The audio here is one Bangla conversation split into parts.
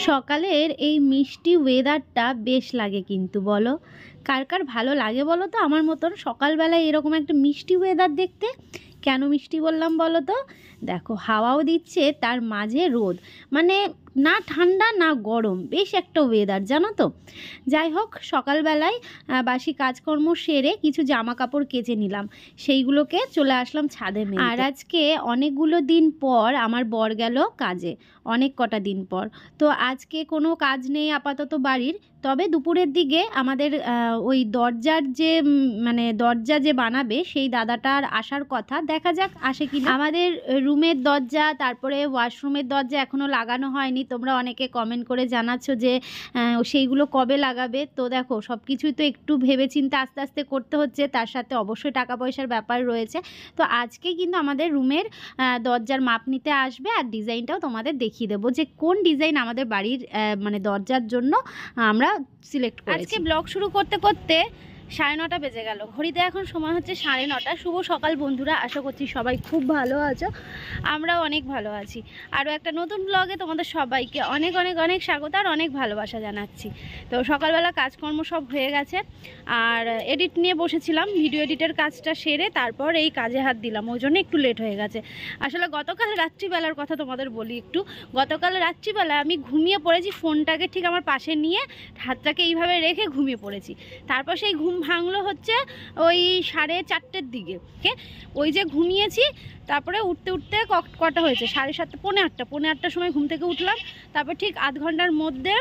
সকালের এই মিষ্টি ওয়েদারটা বেশ লাগে কিন্তু বলো, কার কার ভালো লাগে বলো তো? আমার মতন সকালবেলায় এরকম একটা মিষ্টি ওয়েদার দেখতে। কেন মিষ্টি বললাম বলো তো? দেখো, হাওয়াও দিচ্ছে, তার মাঝে রোদ, মানে না ঠান্ডা না গরম, বেশ একটা ওয়েদার জানো তো। যাই হোক, সকালবেলায় বাসি কাজকর্ম সেরে কিছু জামা কাপড় কেচে নিলাম, সেইগুলোকে চলে আসলাম ছাদে মেলতে। আর আজকে অনেকগুলো দিন পর আমার বর গেল কাজে, অনেক কটা দিন পর। তো আজকে কোনো কাজ নেই আপাতত বাড়ির, তবে দুপুরের দিকে আমাদের ওই দরজার যে মানে দরজা যে বানাবে সেই দাদাটার আসার কথা, দেখা যাক আসে কি। আমাদের রুমের দরজা, তারপরে ওয়াশরুমের দরজা এখনও লাগানো হয়নি। তোমরা অনেকে কমেন্ট করে জানাচ্ছ যে সেইগুলো কবে লাগাবে। তো দেখো, সব কিছুই তো একটু ভেবেচিন্তে আস্তে আস্তে করতে হচ্ছে, তার সাথে অবশ্যই টাকা পয়সার ব্যাপার রয়েছে। তো আজকে কিন্তু আমাদের রুমের দরজার মাপ নিতে আসবে, আর ডিজাইনটাও তোমাদের দেখিয়ে দেবো যে কোন ডিজাইন আমাদের বাড়ির মানে দরজার জন্য আমরা সিলেক্ট করেছি। আজকে ব্লগ শুরু করতে করতে 9:30 বেজে গেল, ঘড়িতে এখন সময় হচ্ছে 9:30। শুভ সকাল বন্ধুরা, আশা করছি সবাই খুব ভালো আছো, আমরাও অনেক ভালো আছি। আরও একটা নতুন ব্লগে তোমাদের সবাইকে অনেক অনেক অনেক স্বাগত আর অনেক ভালোবাসা জানাচ্ছি। তো সকালবেলা কাজকর্ম সব হয়ে গেছে, আর এডিট নিয়ে বসেছিলাম, ভিডিও এডিটের কাজটা সেরে তারপর এই কাজে হাত দিলাম, ওই জন্য একটু লেট হয়ে গেছে। আসলে গতকাল রাত্রিবেলার কথা তোমাদের বলি একটু। গতকাল রাত্রিবেলা আমি ঘুমিয়ে পড়েছি, ফোনটাকে ঠিক আমার পাশে নিয়ে হাতটাকে এইভাবে রেখে ঘুমিয়ে পড়েছি। তারপর সেই ঘুম ভাঙলো হচ্ছে ওই 4:30-র দিকে। ওই যে ঘুমিয়েছি, তারপরে উঠতে উঠতে কটা হয়েছে 7:30, পৌনে 8টার সময় ঘুম থেকে উঠলাম। তারপর ঠিক আধ ঘন্টার মধ্যে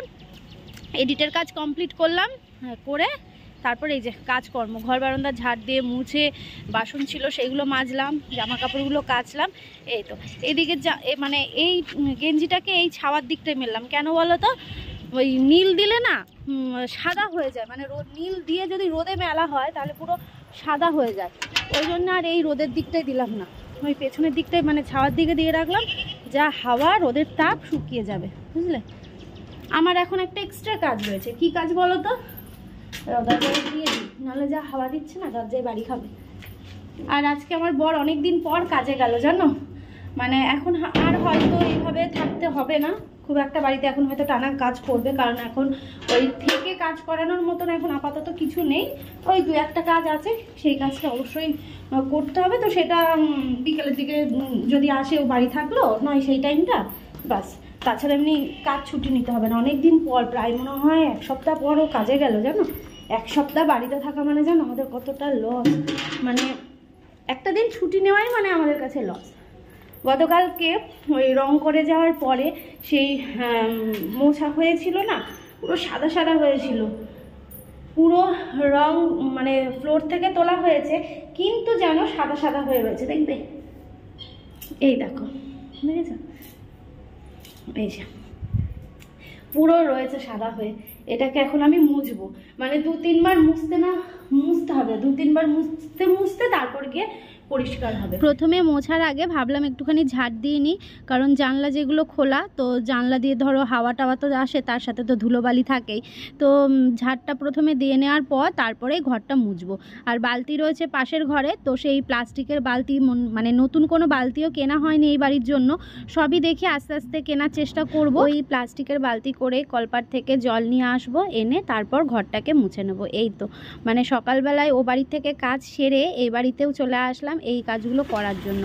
এডিটের কাজ কমপ্লিট করলাম, করে তারপর এই যে কাজকর্ম, ঘর বারান্দা ঝাড় দিয়ে মুছে, বাসন ছিল সেইগুলো মাজলাম, জামা কাপড়গুলো কাচলাম। এই তো এদিকে মানে এই গেঞ্জিটাকে এই ছাওয়ার দিকটায় মেললাম। কেন বলো তো? ওই নীল দিলে না সাদা হয়ে যায়, মানে নীল দিয়ে যদি রোদে মেলা হয় তাহলে পুরো সাদা হয়ে যায়, ওই জন্য আর এই রোদের দিকটাই দিলাম না, ওই পেছনের দিকটাই মানে ছাওয়ার দিকে দিয়ে রাখলাম, যা হাওয়া রোদের তাপ শুকিয়ে যাবে, বুঝলে। আমার এখন একটা এক্সট্রা কাজ রয়েছে। কি কাজ বলো তো? দরজায় দিয়ে দিই, নাহলে যা হাওয়া দিচ্ছে না দরজায় বাড়ি খাবে। আর আজকে আমার বর অনেক দিন পর কাজে গেল জানো, মানে এখন আর হয়তো এইভাবে থাকতে হবে না খুব একটা বাড়িতে, এখন হয়তো টানা কাজ করবে, কারণ এখন ওই থেকে কাজ করানোর মতন এখন আপাতত কিছু নেই। ওই 2-1টা কাজ আছে, সেই কাজটা অবশ্যই করতে হবে। তো সেটা বিকেলের দিকে যদি আসে, ও বাড়ি থাকলো নয় সেই টাইমটা, বাস। তাছাড়া এমনি কাজ ছুটি নিতে হবে না। অনেক দিন পর, প্রায় মনে হয় 1 সপ্তাহ পর ও কাজে গেল জানো। 1 সপ্তাহ বাড়িতে থাকা মানে জানো আমাদের কতটা লস, মানে একটা দিন ছুটি নেওয়াই মানে আমাদের কাছে লস। গতকালকে ওই রং করে যাওয়ার পরে সেই মোছা হয়েছিল না, পুরো সাদা সাদা হয়েছিল, পুরো রং মানে ফ্লোর থেকে তোলা হয়েছে, কিন্তু যেন সাদা সাদা হয়ে রয়েছে, দেখবে। এই দেখো, দেখেছ? এই যে পুরো রয়েছে সাদা হয়ে। এটাকে এখন আমি মুছবো, মানে 2-3 বার মুছতে হবে, 2-3 বার মুছতে তারপর গিয়ে পরিষ্কার হবে। প্রথমে মোছার আগে ভাবলাম একটুখানি ঝাড় দিয়ে নিই, কারণ জানলা যেগুলো খোলা, তো জানলা দিয়ে ধরো হাওয়া টাওয়া তো আসে, তার সাথে তো ধুলোবালি থাকেই। তো ঝাড়টা প্রথমে দিয়ে নেওয়ার পর তারপরে ঘরটা মুছবো। আর বালতি রয়েছে পাশের ঘরে, তো সেই প্লাস্টিকের বালতি, মানে নতুন কোনো বালতিও কেনা হয়নি এই বাড়ির জন্য, সবই দেখে আস্তে আস্তে কেনার চেষ্টা করব। ওই প্লাস্টিকের বালতি করে কলপার থেকে জল নিয়ে আসবো, এনে তারপর ঘরটাকে মুছে নেব। এই তো মানে সকালবেলায় ও বাড়ি থেকে কাজ সেরে এই বাড়িতেও চলে আসলাম এই কাজগুলো করার জন্য।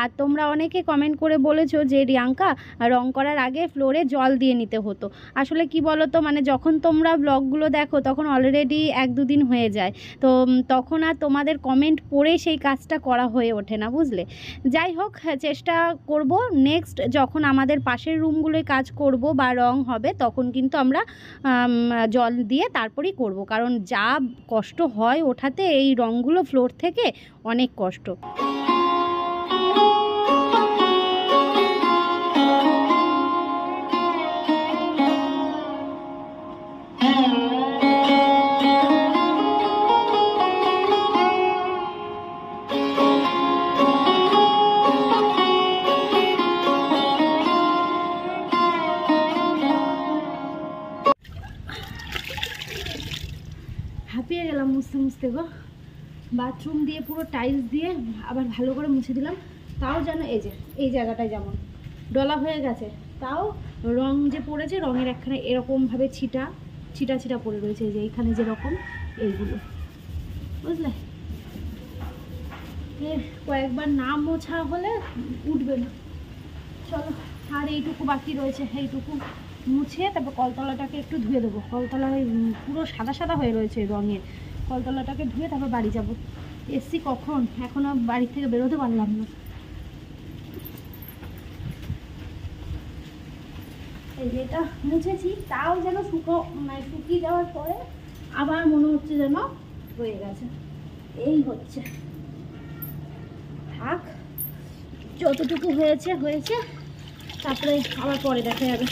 আর তোমরা অনেকে কমেন্ট করে বলেছো যে রিয়াঙ্কা, রং করার আগে ফ্লোরে জল দিয়ে নিতে হতো। আসলে কি বলো তো, মানে যখন তোমরা ব্লগগুলো দেখো তখন অলরেডি 1-2 দিন হয়ে যায়, তো তখন আর তোমাদের কমেন্ট পড়ে সেই কাজটা করা হয়ে ওঠে না, বুঝলে। যাই হোক, চেষ্টা করব নেক্সট যখন আমাদের পাশের রুমগুলোয় কাজ করব বা রং হবে, তখন কিন্তু আমরা জল দিয়ে তারপরেই করব, কারণ যা কষ্ট হয় ওঠাতে এই রঙগুলো ফ্লোর থেকে, অনেক কষ্ট। হাঁপিয়ে গেলাম মুছতে মুছতে গো। বাথরুম দিয়ে পুরো টাইলস দিয়ে আবার ভালো করে মুছে দিলাম, তাও যেন এই যে এই জায়গাটায় যেমন ডলা হয়ে গেছে, তাও রং যে পড়েছে রঙের একখানে এরকমভাবে ছিটা ছিটা ছিটা পড়ে রয়েছে, এই যে এইখানে যেরকম এইগুলো, বুঝলে। কয়েকবার না মোছা হলে উঠবে না। চলো, আর এইটুকু বাকি রয়েছে, এইটুকু মুছে তারপর কলতলাটাকে একটু ধুয়ে দেবো। কলতলায় পুরো সাদা সাদা হয়ে রয়েছে রঙের, কলতলাটাকে ধুয়ে তারপর বাড়ি যাব। এসছি কখন, এখনও বাড়ি থেকে বেরোতে পারলাম না। এই যে এটা মুছেছি, তাও যেন শুকিয়ে যাওয়ার পরে আবার মনে হচ্ছে যেন হয়ে গেছে। এই হচ্ছে, থাক যতটুকু হয়েছে হয়েছে, তারপরে আবার পরে দেখা যাবে।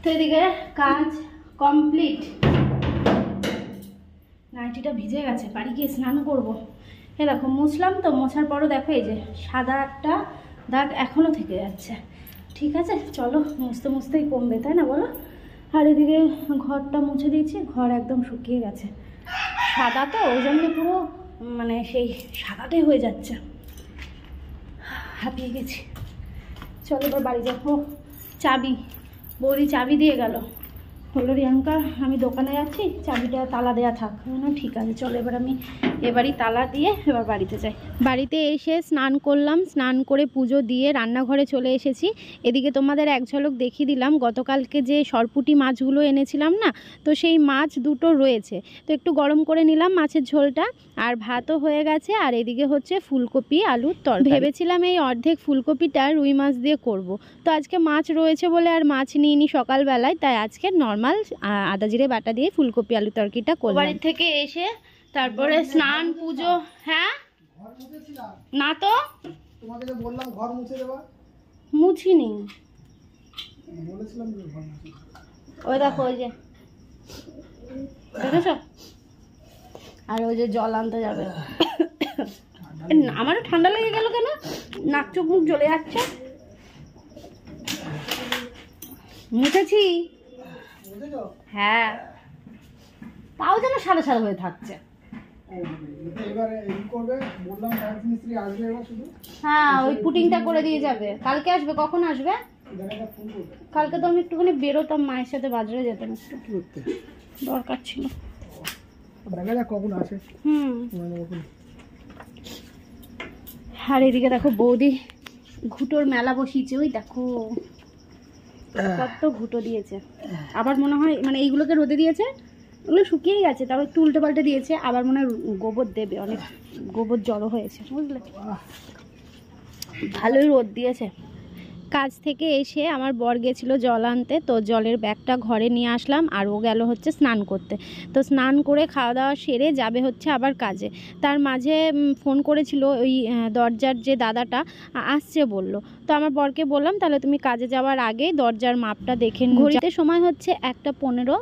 তো এদিকে কাজ কমপ্লিট, নাইটিটা ভিজে গেছে, বাড়ি গিয়ে স্নান করবো। এ দেখো মুছলাম তো, মোছার পরও দেখো এই যে সাদা একটা দাগ এখনও থেকে যাচ্ছে। ঠিক আছে, চলো, মুছতে মুছতেই কমবে, তাই না বলো। আর এদিকে ঘরটা মুছে দিয়েছি, ঘর একদম শুকিয়ে গেছে, সাদা তো ওই জন্য পুরো মানে সেই সাদাটাই হয়ে যাচ্ছে। হাঁপিয়ে গেছি, চলো এবার বাড়ি যাবো। চাবি, বৌদি চাবি দিয়ে গেল, বললো রিয়াঙ্কা আমি দোকানে যাচ্ছি, চাবিটা তালা দেওয়া থাক। ঠিক আছে, চলো এবার আমি এবারই তালা দিয়ে এবার বাড়িতে যাই। বাড়িতে এসে স্নান করলাম, স্নান করে পুজো দিয়ে রান্নাঘরে চলে এসেছি। এদিকে তোমাদের এক ঝলক দেখিয়ে দিলাম গতকালকে যে সরপুঁটি মাছগুলো এনেছিলাম না, তো সেই মাছ দুটো রয়েছে, তো একটু গরম করে নিলাম মাছের ঝোলটা, আর ভাতও হয়ে গেছে। আর এদিকে হচ্ছে ফুলকপি আলুর তরকারি। ভেবেছিলাম এই অর্ধেক ফুলকপিটা রুই মাছ দিয়ে করব, তো আজকে মাছ রয়েছে বলে আর মাছ নিইনি সকালবেলায়, তাই আজকে নর্মাল আদা জিরে বাটা দিয়ে ফুলকপি আলু তরকারিটা করলাম। বাড়ি থেকে এসে তারপরে স্নান পুজো। হ্যাঁ না তো তোমাদেরকে বললাম ঘর মুছে দেবা, মুছিনি, বলেছিলাম যে ঘর মুছে। ওই দেখো ওই যে দেখেছো, আর ওই যে জল আনতে যাবে। আমারও ঠান্ডা লেগে গেল কেন, নাক চোখ মুখ জ্বলে যাচ্ছে। মুছেছি, হ্যাঁ, তাও যেন সাদা সাদা হয়ে থাকছে। হ্যাঁ, ওই পুটিংটা করে দিয়ে যাবে। কালকে আসবে, কখন আসবে? কালকে তো আমি একটুখানি বেরোতাম, মায়ের সাথে বাজারে যেতাম, একটু দরকার ছিল। কখন আসে? আর এদিকে দেখো বৌদি ঘুটোর মেলা বসিয়েছে, ওই দেখো কত ঘুটো দিয়েছে। আবার মনে হয় মানে এইগুলোকে রোদে দিয়েছে, ওগুলো শুকিয়েই গেছে, তারপর একটু উল্টে পাল্টে দিয়েছে, আবার মনে হয় গোবর দেবে, অনেক গোবর জড়ো হয়েছে, বুঝলে। ভালোই রোদ দিয়েছে। কাজ থেকে এসে আমার বর গেছিল জল আনতে, তো জলের ব্যাগটা ঘরে নিয়ে আসলাম, আর ও গেল হচ্ছে স্নান করতে। তো স্নান করে খাওয়া দাওয়া সেরে যাবে হচ্ছে আবার কাজে। তার মাঝে ফোন করেছিল ওই দরজার যে দাদাটা, আসছে বলল। তো আমার বরকে বললাম তাহলে তুমি কাজে যাওয়ার আগেই দরজার মাপটা দেখে নিও। ঘড়িতে সময় হচ্ছে 1:15।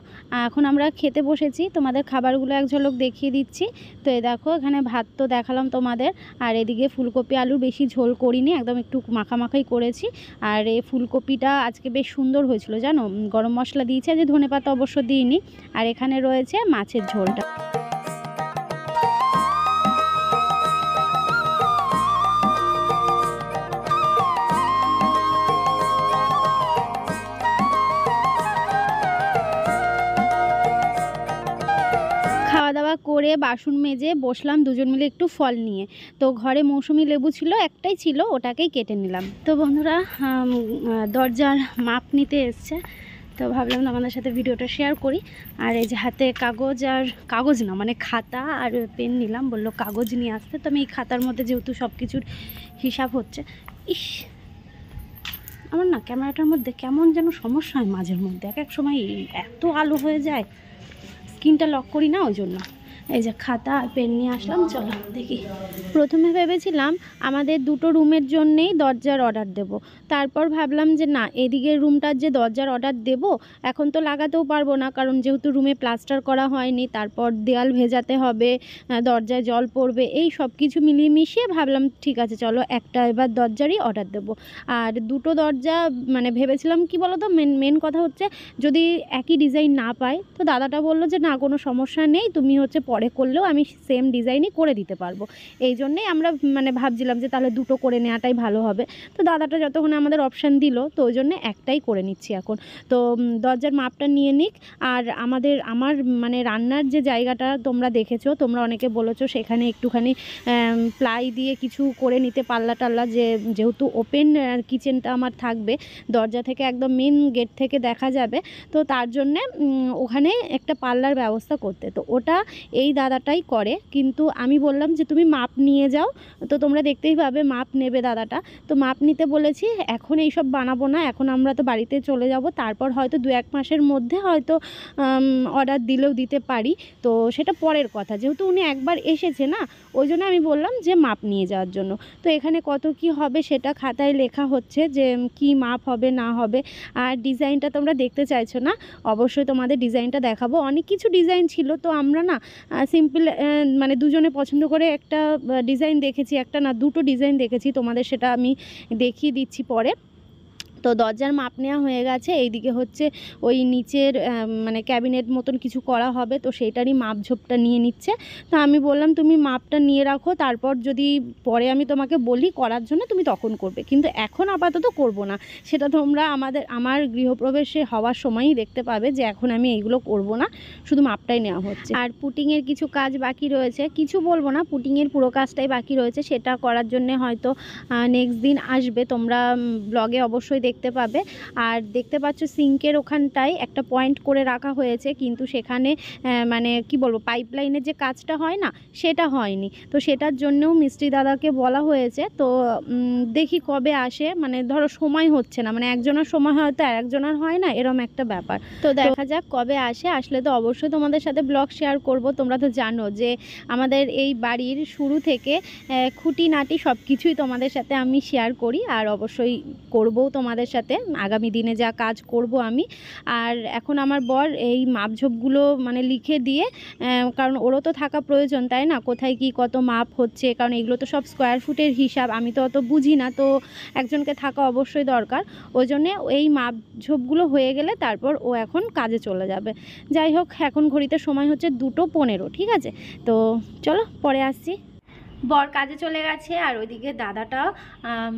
এখন আমরা খেতে বসেছি, তোমাদের খাবারগুলো এক ঝলক দেখিয়ে দিচ্ছি। তো এই দেখো এখানে ভাত তো দেখালাম তোমাদের, আর এদিকে ফুলকপি আলু বেশি ঝোল করিনি, একদম একটু মাখামাখাই করেছি। আর এই ফুলকপিটা আজকে বেশ সুন্দর হয়েছিল জানো, গরম মশলা দিয়েছে, যে ধনেপাতা অবশ্য দিইনি। আর এখানে রয়েছে মাছের ঝোলটা। খাওয়া দাওয়া করে খেয়ে বাসন মেজে বসলাম দুজন মিলে একটু ফল নিয়ে। তো ঘরে মৌসুমি লেবু ছিল, একটাই ছিল, ওটাকেই কেটে নিলাম। তো বন্ধুরা দরজার মাপ নিতে এসছে, তো ভাবলাম আমাদের সাথে ভিডিওটা শেয়ার করি। আর এই যে হাতে কাগজ না মানে খাতা আর পেন নিলাম, বললো কাগজ নিয়ে আসতে। তো আমি এই খাতার মধ্যে যেহেতু সব কিছুর হিসাব হচ্ছে, ইস আমার না ক্যামেরাটার মধ্যে কেমন যেন সমস্যা হয় মাঝের মধ্যে, এক সময় এত আলো হয়ে যায়, স্ক্রিনটা লক করি না, ওই জন্য। এই যে খাতা আর পেন নিয়ে আসলাম, চলো দেখি। প্রথমে ভেবেছিলাম আমাদের দুটো রুমের জন্যেই দরজার অর্ডার দেব, তারপর ভাবলাম যে না, এদিকের রুমটার যে দরজার অর্ডার দেব এখন তো লাগাতেও পারবো না, কারণ যেহেতু রুমে প্লাস্টার করা হয়নি, তারপর দেয়াল ভেজাতে হবে, দরজায় জল পড়বে, এই সব কিছু মিলিয়ে মিশিয়ে ভাবলাম ঠিক আছে চলো একটা এবার দরজারই অর্ডার দেব। আর দুটো দরজা মানে ভেবেছিলাম কি বলো তো, মেন কথা হচ্ছে যদি একই ডিজাইন না পাই, তো দাদাটা বললো যে না কোনো সমস্যা নেই, তুমি হচ্ছে পরে করলেও আমি সেম ডিজাইনই করে দিতে পারবো। এই জন্যেই আমরা মানে ভাবছিলাম যে তাহলে দুটো করে নেওয়াটাই ভালো হবে। তো দাদাটা যতক্ষণ আমাদের অপশান দিল, তো ওই জন্যে একটাই করে নিচ্ছি এখন। তো দরজার মাপটা নিয়ে নিক। আর আমার মানে রান্নার যে জায়গাটা তোমরা দেখেছো, তোমরা অনেকে বলেছো সেখানে একটুখানি প্লাই দিয়ে কিছু করে নিতে, পাল্লা টাল্লা, যেহেতু ওপেন কিচেনটা আমার থাকবে, দরজা থেকে একদম মেন গেট থেকে দেখা যাবে, তো তার জন্যে ওখানে একটা পাল্লার ব্যবস্থা করতে। তো ওটা এই দাদাটাই করে, কিন্তু আমি বললাম যে তুমি মাপ নিয়ে যাও। তো তোমরা দেখতেই পাবে মাপ নেবে দাদাটা। তো মাপ নিতে বলেছি, এখন এইসব বানাবো না, এখন আমরা তো বাড়িতে চলে যাব, তারপর হয়তো 2-1 মাসের মধ্যে হয়তো অর্ডার দিলেও দিতে পারি। তো সেটা পরের কথা, যেহেতু উনি একবার এসেছে না, ওই জন্য আমি বললাম যে মাপ নিয়ে যাওয়ার জন্য। তো এখানে কত কি হবে সেটা খাতায় লেখা হচ্ছে, যে কি মাপ হবে না হবে। আর ডিজাইনটা তোমরা দেখতে চাইছো না, অবশ্যই তোমাদের ডিজাইনটা দেখাবো। অনেক কিছু ডিজাইন ছিল, তো আমরা না সিম্পল মানে দুজনে পছন্দ করে একটা ডিজাইন দেখেছি, একটা না দুটো ডিজাইন দেখেছি, তোমাদের সেটা আমি দেখিয়ে দিচ্ছি পরে। তো দরজার মাপ নেওয়া হয়ে গেছে, এইদিকে হচ্ছে ওই নিচের মানে ক্যাবিনেট মতন কিছু করা হবে, তো সেইটারই মাপঝোপটা নিয়ে নিচ্ছে। তো আমি বললাম তুমি মাপটা নিয়ে রাখো, তারপর যদি পরে আমি তোমাকে বলি করার জন্য তুমি তখন করবে, কিন্তু এখন আপাতত করব না। সেটা তোমরা আমার গৃহপ্রবেশে হওয়ার সময়ই দেখতে পাবে যে এখন আমি এইগুলো করব না, শুধু মাপটাই নেওয়া হচ্ছে। আর পুটিংয়ের কিছু কাজ বাকি রয়েছে, কিছু বলবো না, পুটিংয়ের পুরো কাজটাই বাকি রয়েছে, সেটা করার জন্য হয়তো নেক্সট দিন আসবে, তোমরা ব্লগে অবশ্যই দেখতে পাবে। আর দেখতে পাচ্ছ সিঙ্কের ওখানটায় একটা পয়েন্ট করে রাখা হয়েছে, কিন্তু সেখানে মানে কি বলবো, পাইপলাইনের যে কাজটা হয় না, সেটা হয়নি। তো সেটার জন্যও মিস্ত্রি দাদাকে বলা হয়েছে। তো দেখি কবে আসে, মানে ধরো সময় হচ্ছে না, মানে একজনের সময় হয়তো আর একজনের হয় না, এরম একটা ব্যাপার। তো দেখা যাক কবে আসে, আসলে তো অবশ্যই তোমাদের সাথে ব্লগ শেয়ার করব। তোমরা তো জানো যে আমাদের এই বাড়ির শুরু থেকে খুঁটিনাটি সব কিছুই তোমাদের সাথে আমি শেয়ার করি, আর অবশ্যই করবও তোমাদের সাথে আগামী দিনে যা কাজ করব আমি। আর এখন আমার বর এই মাপঝোপগুলো মানে লিখে দিয়ে, কারণ ওরও তো থাকা প্রয়োজন, তাই না, কোথায় কি কত মাপ হচ্ছে, কারণ এগুলো তো সব স্কোয়ার ফুটের হিসাব, আমি তো অত বুঝি না, তো একজনকে থাকা অবশ্যই দরকার। ওই জন্যে এই মাপঝোপগুলো হয়ে গেলে তারপর ও এখন কাজে চলে যাবে। যাই হোক, এখন ঘড়িতে সময় হচ্ছে 2:15, ঠিক আছে। তো চলো পরে আসছি। বর কাজে চলে গেছে, আর ওইদিকে দাদাটা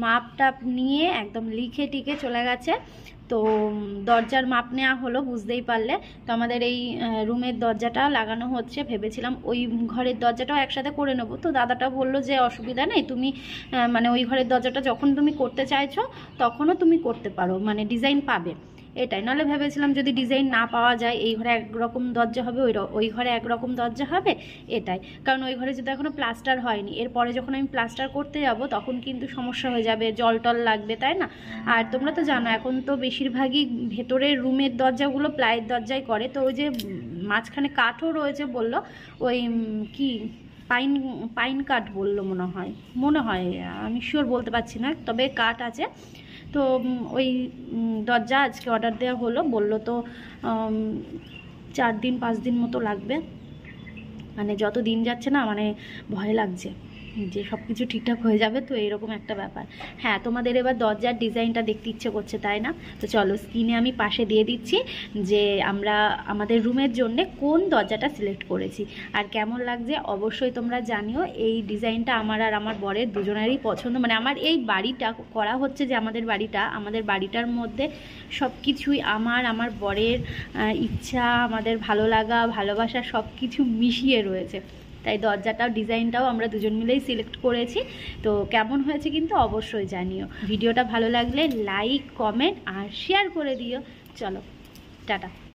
মাপ টাপ নিয়ে একদম লিখে টিকে চলে গেছে। তো দরজার মাপ নেওয়া হলো, বুঝতেই পারলে। তো আমাদের এই রুমের দরজাটা লাগানো হচ্ছে, ভেবেছিলাম ওই ঘরের দরজাটাও একসাথে করে নেব। তো দাদাটা বললো যে অসুবিধা নেই, তুমি মানে ওই ঘরের দরজাটা যখন তুমি করতে চাইছো তখনও তুমি করতে পারো, মানে ডিজাইন পাবে, এটাই। নাহলে ভেবেছিলাম যদি ডিজাইন না পাওয়া যায়, এই ঘরে একরকম দরজা হবে, ওই ঘরে একরকম দরজা হবে, এটাই। কারণ ওই ঘরে যদি এখনও প্লাস্টার হয়নি, এরপরে যখন আমি প্লাস্টার করতে যাব তখন কিন্তু সমস্যা হয়ে যাবে, জল টল লাগবে, তাই না। আর তোমরা তো জানো এখন তো বেশিরভাগই ভেতরের রুমের দরজাগুলো প্লাইয়ের দরজাই করে। তো ওই যে মাঝখানে কাঠও রয়েছে বললো, ওই কি পাইন কাঠ বললো মনে হয়, আমি শিওর বলতে পারছি না, তবে কাঠ আছে। তো ওই দরজা আজকে অর্ডার দেওয়া হলো, বললো তো 4-5 দিন মতো লাগবে। মানে যত দিন যাচ্ছে না, মানে ভয় লাগছে যে সব কিছু ঠিকঠাক হয়ে যাবে, তো এরকম একটা ব্যাপার। হ্যাঁ, তোমাদের এবার দরজার ডিজাইনটা দেখতে ইচ্ছে করছে, তাই না? তো চলো স্ক্রিনে আমি পাশে দিয়ে দিচ্ছি যে আমরা আমাদের রুমের জন্য কোন দরজাটা সিলেক্ট করেছি, আর কেমন লাগছে অবশ্যই তোমরা জানিও। এই ডিজাইনটা আমার আর আমার বরের দুজনেরই পছন্দ, মানে আমার এই বাড়িটা করা হচ্ছে যে আমাদের বাড়িটার মধ্যে সব কিছুই আমার বরের ইচ্ছা, আমাদের ভালো লাগা, ভালোবাসা সব কিছু মিশিয়ে রয়েছে। তাই দরজাটাও ডিজাইনটাও আমরা দুজন মিলেই সিলেক্ট করেছি। তো কেমন হয়েছে কিন্তু অবশ্যই জানিও। ভিডিওটা ভালো লাগলে লাইক, কমেন্ট আর শেয়ার করে দিও। চলো টাটা।